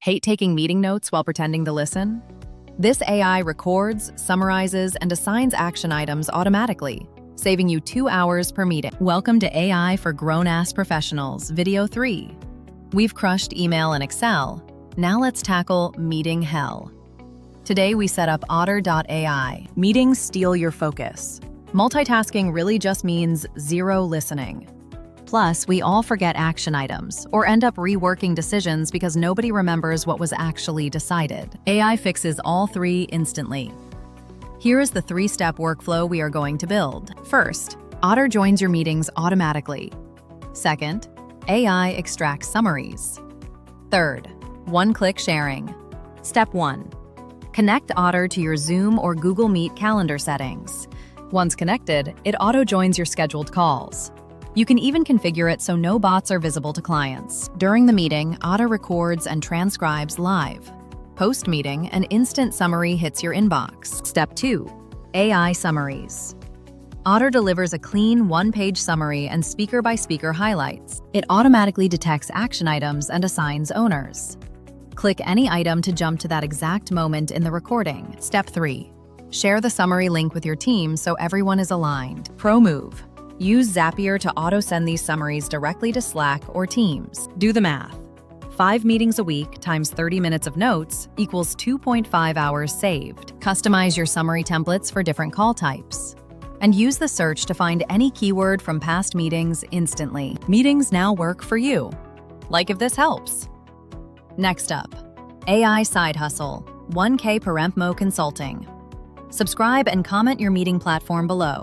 Hate taking meeting notes while pretending to listen? This AI records, summarizes, and assigns action items automatically, saving you 2 hours per meeting. Welcome to AI for Grown-Ass Professionals, Video 3. We've crushed email and Excel. Now let's tackle meeting hell. Today we set up Otter.ai. Meetings steal your focus. Multitasking really just means zero listening. Plus, we all forget action items or end up reworking decisions because nobody remembers what was actually decided. AI fixes all three instantly. Here is the 3-step workflow we are going to build. First, Otter joins your meetings automatically. Second, AI extracts summaries. Third, one-click sharing. Step 1. Connect Otter to your Zoom or Google Meet calendar settings. Once connected, it auto-joins your scheduled calls. You can even configure it so no bots are visible to clients. During the meeting, Otter records and transcribes live. Post-meeting, an instant summary hits your inbox. Step 2. AI Summaries. Otter delivers a clean one-page summary and speaker-by-speaker highlights. It automatically detects action items and assigns owners. Click any item to jump to that exact moment in the recording. Step 3. Share the summary link with your team so everyone is aligned. Pro move. Use Zapier to auto-send these summaries directly to Slack or Teams. Do the math. 5 meetings a week times 30 minutes of notes equals 2.5 hours saved. Customize your summary templates for different call types. And use the search to find any keyword from past meetings instantly. Meetings now work for you. Like if this helps. Next up, AI Side Hustle, 1K per Empmo Consulting. Subscribe and comment your meeting platform below.